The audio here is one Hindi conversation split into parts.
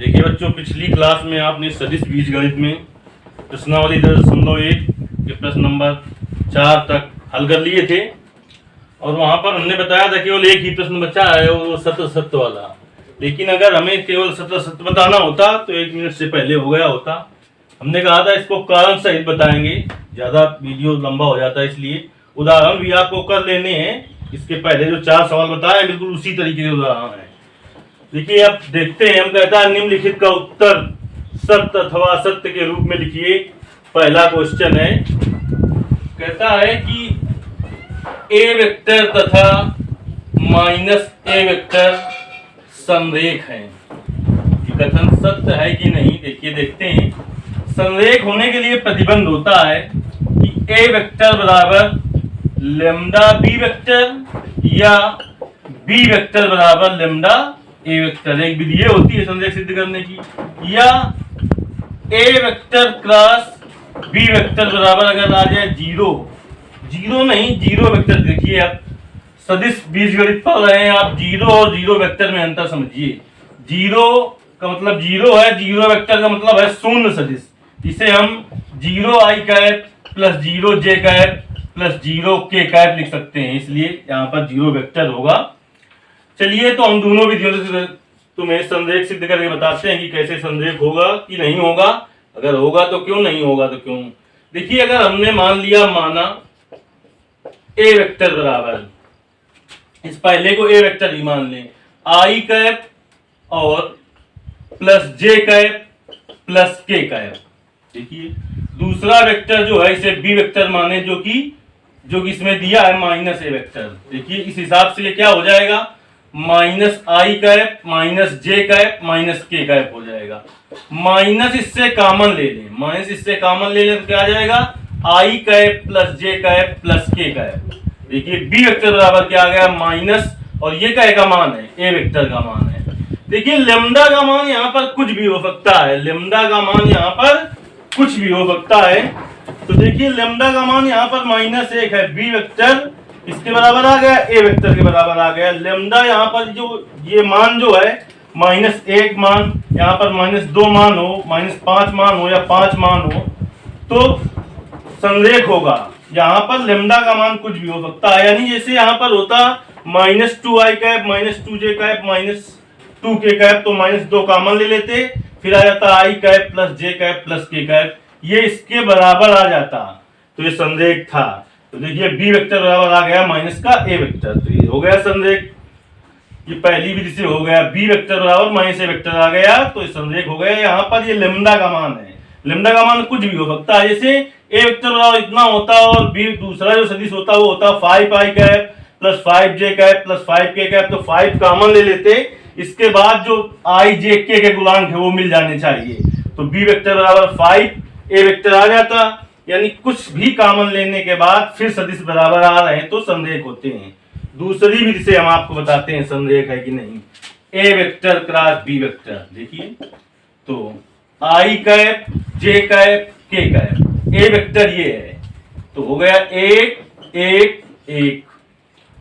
देखिए बच्चों, पिछली क्लास में आपने सदिश बीजगणित में प्रश्नावली 10.1 के प्रश्न नंबर 4 तक हल कर लिए थे और वहां पर हमने बताया था केवल एक ही प्रश्न बचा है, वो सत्य सत्य वाला। लेकिन अगर हमें केवल सत्य सत्य बताना होता तो 1 मिनट से पहले हो गया होता। हमने कहा था इसको कारण सहित बताएंगे, ज्यादा वीडियो लंबा हो जाता है, इसलिए उदाहरण भी आपको कर लेने हैं। इसके पहले जो 4 सवाल बताए बिल्कुल उसी तरीके के उदाहरण है। देखिए अब देखते हैं। हम कहता है निम्नलिखित का उत्तर सत्य अथवा असत्य के रूप में लिखिए। पहला क्वेश्चन है, कहता है कि ए वेक्टर तथा माइनस ए वेक्टर संरेख है। कथन सत्य है कि नहीं, देखिए देखते हैं। संरेख होने के लिए प्रतिबंध होता है कि ए वेक्टर बराबर लेम्डा बी वेक्टर या बी वेक्टर बराबर लेम्डा ए वेक्टर। एक विधि ये होती है संरेख सिद्ध करने की, या ए वेक्टर क्रॉस बी वेक्टर बराबर अगर आ जाए जीरो नहीं, जीरो वेक्टर। देखिए आप सदिश बीजगणित पढ़ रहे हैं, आप जीरो और जीरो वेक्टर में अंतर समझिए। जीरो का मतलब जीरो है, जीरो वेक्टर का मतलब है शून्य सदिश। इसे हम जीरो आई कैप प्लस जीरो जे कैप प्लस जीरो के कैप लिख सकते हैं, इसलिए यहाँ पर जीरो वेक्टर होगा। चलिए तो हम दोनों विधियों से तुम्हें संरेख सिद्ध करके बताते हैं कि कैसे संरेख होगा कि नहीं होगा। अगर होगा तो क्यों, नहीं होगा तो क्यों। देखिए अगर हमने मान लिया, माना ए वेक्टर बराबर, इस पहले को ए वेक्टर ही मान लें, आई कैप और प्लस जे कैप प्लस के कैप। देखिए दूसरा वेक्टर जो है इसे बी वेक्टर माने, जो कि इसमें दिया है माइनस ए वेक्टर। देखिए इस हिसाब से ये क्या हो जाएगा, माइनस आई कैप माइनस जे कैप माइनस के कैप हो जाएगा। माइनस इससे कॉमन ले लें, माइनस इससे कॉमन ले लें तो क्या आ जाएगा, आई कैप प्लस जे कैप प्लस के कैप। देखिए बी वेक्टर बराबर क्या आ गया, माइनस, और ये क्या का मान है, ए वेक्टर का मान है। देखिए लेम्डा का मान यहाँ पर कुछ भी हो सकता है, लेम्डा का मान यहाँ पर कुछ भी हो सकता है। तो देखिए लेम्डा का मान यहाँ पर -1 है, बी वेक्टर इसके बराबर आ गया, ए वेक्टर के बराबर आ गया। लेम्डा यहाँ पर जो ये मान जो है -1 मान, यहाँ पर -2 मान हो, -5 मान हो या 5 मान हो तो संरेख होगा। यहाँ पर लेम्डा का मान कुछ भी हो सकता है, यानी जैसे यहाँ पर होता -2 आई कैप -2 जे कैप -2 के कैप, तो -2 कॉमन ले लेते, फिर आ जाता आई कैप प्लस जे कैप प्लस के कैप, ये इसके बराबर आ जाता, तो ये संरेख था। तो देखिए बी वेक्टर बराबर आ गया माइनस का ए वेक्टर, तो ये हो गया संरेख। ये पहली विधि से हो गया, बी वेक्टर बराबर माइनस ए वेक्टर आ गया तो ये संरेख हो गया। यहाँ पर ये लेम्डा का मान है, लेम्डा का मान कुछ भी हो सकता है, जैसे ए वेक्टर बराबर इतना होता और बी दूसरा जो सदिश होता वो होता 5 आई कैप प्लस 5 जे कैप प्लस 5 के कैप, तो 5 कॉमन ले लेते, इसके बाद जो आई जे के गुणांक है वो मिल जाने चाहिए, तो बी वेक्टर बराबर 5 ए वेक्टर आ जाता। यानी कुछ भी कॉमन लेने के बाद फिर सदिश बराबर आ रहे हैं तो संरेख होते हैं। दूसरी विधि से हम आपको बताते हैं संरेख है कि नहीं। ए वेक्टर क्रॉस बी वेक्टर, देखिए तो आई कैप जे कैप के कैप, ए वेक्टर ये है तो हो गया 1 1 1,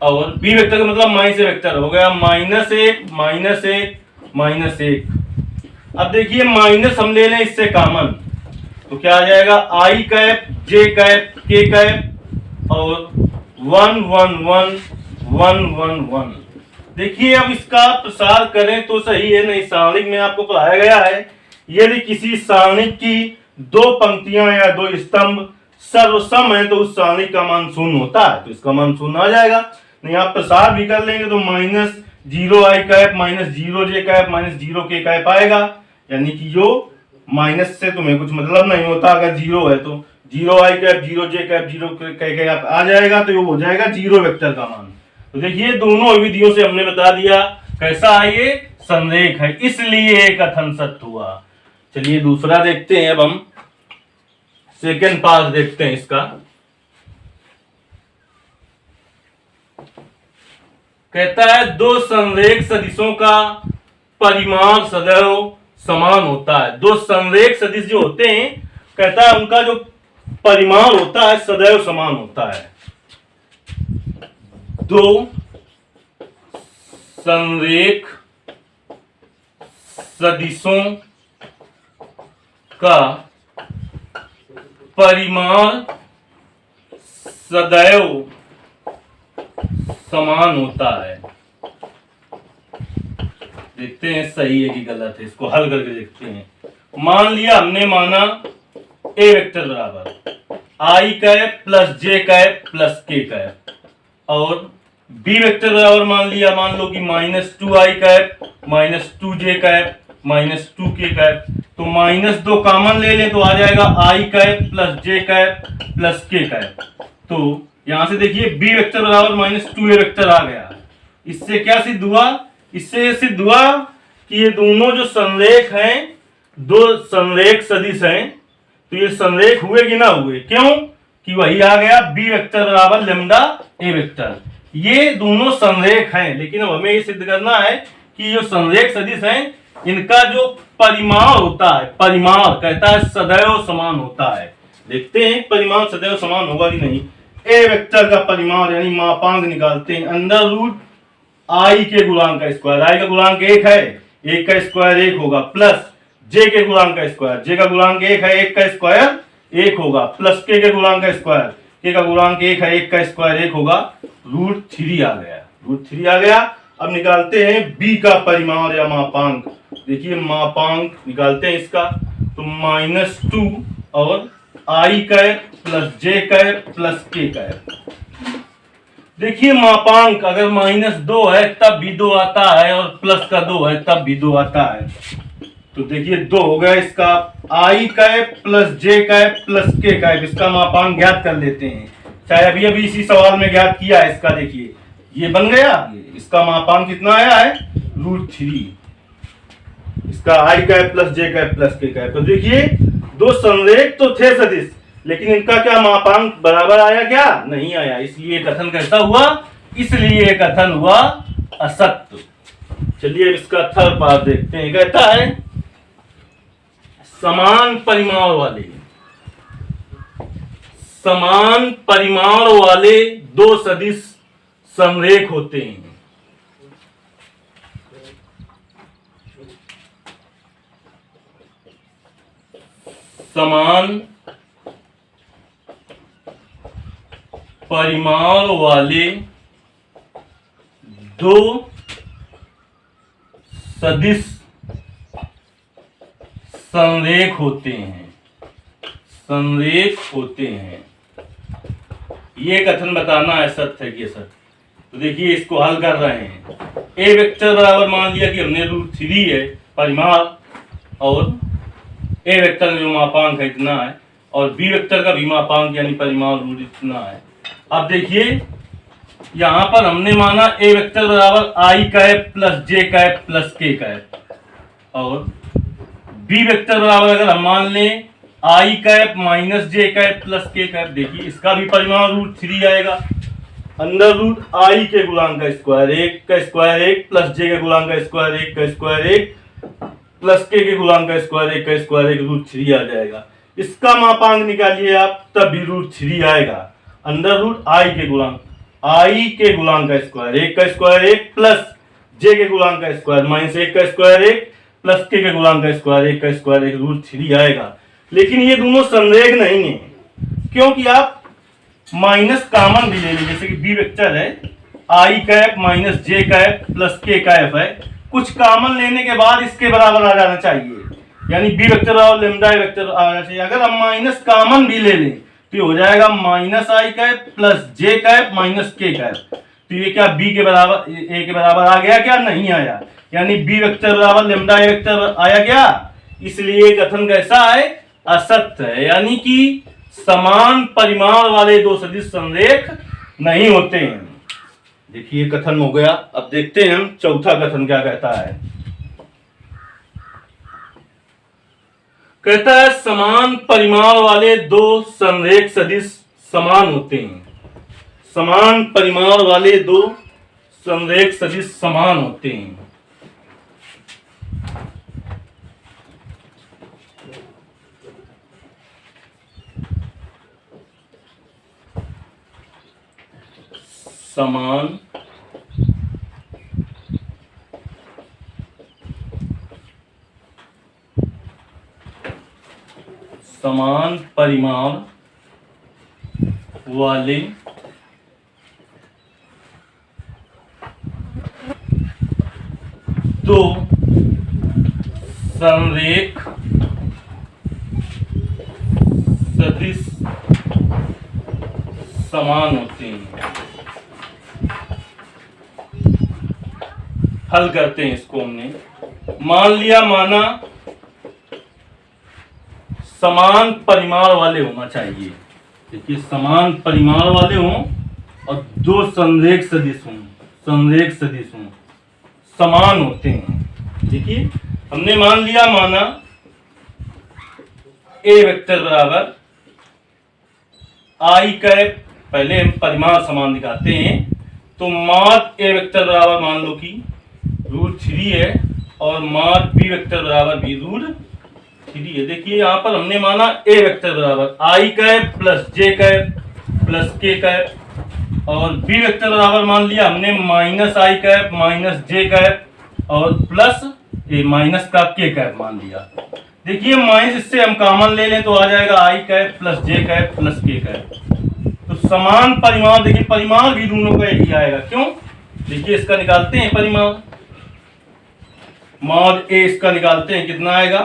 और बी वेक्टर का मतलब माइनस ए वेक्टर हो गया -1 -1 -1। अब देखिए माइनस हम ले लें इससे कॉमन तो क्या आ जाएगा, आई कैप जे कैप के कैप और 1 1 1 1 1 1। देखिए अब इसका प्रसार करें तो सही है, नहीं सारणिक में आपको पढ़ाया गया है, यदि किसी सारणिक की 2 पंक्तियां या 2 स्तंभ सर्वसम है तो उस सारणिक का मान 0 होता है, तो इसका मान 0 आ जाएगा। नहीं आप प्रसार भी कर लेंगे तो -0 आई कैप -0 जे कैप -0 के कैप आएगा, यानी कि जो माइनस से तुम्हें कुछ मतलब नहीं होता, अगर 0 है तो 0 आई कैप 0 जे कैप 0 के कैप आ जाएगा, तो ये हो जाएगा 0 वेक्टर का मान। तो देखिए दोनों विधियों से हमने बता दिया कैसा है, ये संरेख है, इसलिए कथन सत्य हुआ। चलिए दूसरा देखते हैं। अब हम सेकेंड पार्ट देखते हैं इसका। कहता है 2 संरेख सदिशों का परिमाण सदैव समान होता है। 2 संरेख सदिश जो होते हैं, कहता है उनका जो परिमाण होता है सदैव समान होता है। 2 संरेख सदिशों का परिमाण सदैव समान होता है। देखते हैं सही है कि गलत है, इसको हल करके देखते हैं। मान लिया हमने माना ए वेक्टर बराबर आई कैप प्लस जे कैप प्लस के कैप, और बी वेक्टर बराबर मान लो कि -2i cap -2j cap -2k cap. तो -2 कॉमन ले ले तो आ जाएगा i cap plus j cap plus k cap. तो यहां से देखिए बी वेक्टर बराबर -2a वेक्टर आ गया। इससे क्या सिद्ध हुआ? इससे सिद्ध हुआ कि ये दोनों जो संरेख हैं, दो संरेख सदिश हैं, तो ये संरेख हुए कि ना हुए? क्यों कि वही आ गया बी वेक्टर बराबर लेमडा ए वेक्टर। ये दोनों संरेख हैं, लेकिन अब हमें ये सिद्ध करना है कि जो संरेख सदिश हैं इनका जो परिमाण होता है, परिमाण कहता है सदैव समान होता है। देखते हैं परिमाण सदैव समान होगा कि नहीं। ए वेक्टर का परिमाण यानी मापांक निकालते हैं। अंडर रूट आई के गुणांक का स्क्वायर, आई का गुणांक 1 है, 1 का स्क्वायर 1 होगा, प्लस जे के गुणांक का स्क्वायर, जे का गुणांक 1 है, 1 का स्क्वायर 1 होगा, प्लस के गुणांक का स्क्वायर, के का गुणांक 1 है, 1 का स्क्वायर 1 होगा, √3 आ गया। √3 आ गया। अब निकालते हैं बी का परिमाण या मापांक। देखिए मापांक निकालते हैं इसका, तो -2 और आई कैप प्लस जे कैप प्लस के कैप। देखिए मापांक अगर -2 है तब भी 2 आता है, और प्लस का 2 है तब भी 2 आता है। तो देखिए 2 हो गया इसका, आई कैप प्लस जे कैप प्लस के कैप, इसका मापांक ज्ञात कर लेते हैं। चाहे अभी अभी इसी सवाल में ज्ञात किया है इसका। देखिए ये बन गया, इसका मापांक कितना आया है? √3। इसका आई कैप प्लस जे कैप प्लस के कैप। तो देखिए दो संरेख तो थे सदिश, लेकिन इनका क्या मापांक बराबर आया? क्या नहीं आया। इसलिए कथन कैसा हुआ? इसलिए कथन हुआ असत्य। चलिए इसका थर्ड पार्ट देखते हैं। कहता है समान परिमाण वाले दो सदिश संरेख होते हैं। समान परिमाण वाले दो सदिश संरेख होते हैं। ये कथन बताना है सत्य है कि असत्य। तो देखिए इसको हल कर रहे हैं। ए वेक्टर बराबर मान लिया कि हमने √3 है परिमाण, और ए वेक्टर में जो मापांक है इतना है, और बी वेक्टर का भी मापांक यानी परिमाण √3 इतना है। अब देखिए यहां पर हमने माना ए वेक्टर बराबर आई कैप प्लस जे कैप प्लस के कैप, और बी वेक्टर बराबर अगर हम मान लें आई कैप माइनस जे कैप प्लस के कैप। देखिए इसका भी परिमाण √3 आएगा। अंडर रूट आई के गुणांक का स्क्वायर, 1 का स्क्वायर 1 प्लस जे के गुणांक का स्क्वायर 1 का स्क्वायर 1 प्लस के गुणांक का स्क्वायर 1 का स्क्वायर 1 √3 आ जाएगा। इसका मापांक निकालिए आप, तब भी √3 आएगा। अंडर रूट आई के गुणांक का स्क्वायर, 1 का स्क्वायर 1 प्लस जे के गुणांक का स्क्वायर -1 का स्क्वायर 1 प्लस के गुणांक का स्क्वायर 1 का स्क्वायर 1 √3 आएगा। लेकिन ये दोनों संरेख नहीं है, क्योंकि आप माइनस कॉमन भी ले लीजिए। जैसे कि बी वेक्टर है आई कैप माइनस जे कैप प्लस के कैप है, कुछ कॉमन लेने के बाद इसके बराबर आ जाना चाहिए, यानी बी वेक्टर और लेमडा वेक्टर आना चाहिए। अगर हम माइनस कॉमन भी ले लें तो हो जाएगा -i cap plus J cap minus के कैप। तो ये क्या बी के बराबर ए के बराबर आ गया? क्या नहीं आया? यानी बी वेक्टर बराबर लेमडा वेक्टर आया क्या? इसलिए कथन कैसा है? असत्य है, यानी कि समान परिमाण वाले दो सदिश संरेख नहीं होते हैं। देखिए कथन हो गया। अब देखते हैं हम चौथा कथन क्या कहता है। कहता है समान परिमाण वाले दो संरेख सदिश समान होते हैं। समान परिमाण वाले दो संरेख सदिश समान होते हैं। समान समान परिमाण वाले दो संरेख सदिश समान होते हैं। हल करते हैं इसको। हमने मान लिया, माना समान परिमाण वाले होना चाहिए। देखिए समान परिमाण वाले हों और दो संरेख सदिश हों, संरेख सदिश हों, समान होते हैं। देखिए हमने मान लिया, माना ए वेक्टर बराबर आई कैप, पहले हम परिमाण समान दिखाते हैं। तो माद ए वेक्टर बराबर मान लो कि √3 है और माद बी वेक्टर बराबर भी √3 है। देखिए यहाँ पर हमने माना ए वेक्टर बराबर आई कैप प्लस जे कैप प्लस के कैप और बी वेक्टर बराबर मान लिया हमने माइनस आई कैप माइनस जे कैप और प्लस ए माइनस का के कैप मान लिया। देखिए माइनस इससे हम कॉमन ले लें तो आ जाएगा आई कैप प्लस जे कैप प्लस के कैप। तो समान परिमाण, देखिए परिमाण भी दोनों का यही आएगा। क्यों? देखिए इसका निकालते हैं परिमाण, मॉड ए इसका निकालते हैं, कितना आएगा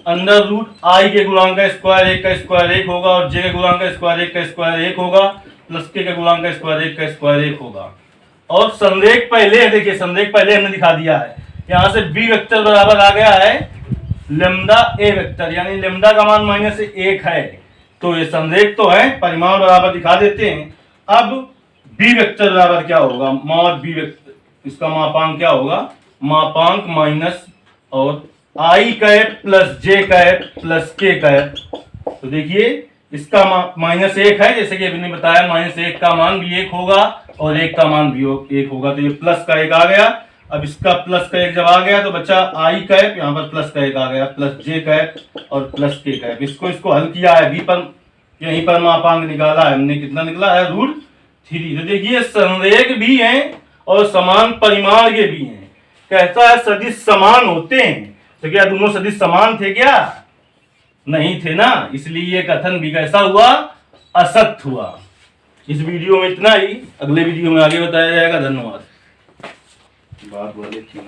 अंडर रूट आई के गुणांक का स्क्वायर 1 का स्क्वायर 1 होगा और जे के गुणांक का स्क्वायर 1 का स्क्वायर 1 होगा प्लस के गुणांक का स्क्वायर 1 का स्क्वायर 1 होगा। और संरेख पहले है, देखिए संरेख पहले हमने दिखा दिया है। यहाँ से बी वेक्टर बराबर आ गया है लेमडा ए वेक्टर, यानी लेमडा का मान -1 है। तो ये संरेख तो है, परिमाण बराबर दिखा देते हैं। अब बी वेक्टर बराबर क्या होगा, मॉड बी वेक्टर, इसका मापांक क्या होगा, मापांक माइनस और आई कैप प्लस जे कैप प्लस के कैप। तो देखिए इसका -1 है, जैसे कि अभी ने बताया -1 का मान भी 1 होगा और 1 का मान भी 1 होगा। तो ये प्लस का 1 आ गया। अब इसका प्लस का 1 जब आ गया तो बच्चा आई कैप, यहाँ पर प्लस का 1 आ गया प्लस जे कैप और प्लस के कैप। इसको हल किया है बी पर, यहीं पर मापांक निकाला है हमने, कितना निकला है √3। तो देखिए संरेख भी हैं और समान परिमाण के भी हैं। कहता है सदिश समान होते हैं, तो क्या दोनों सदिश समान थे क्या? नहीं थे ना, इसलिए ये कथन भी कैसा हुआ, असत्य हुआ। इस वीडियो में इतना ही, अगले वीडियो में आगे बताया जाएगा। धन्यवाद। बात वाले क्यों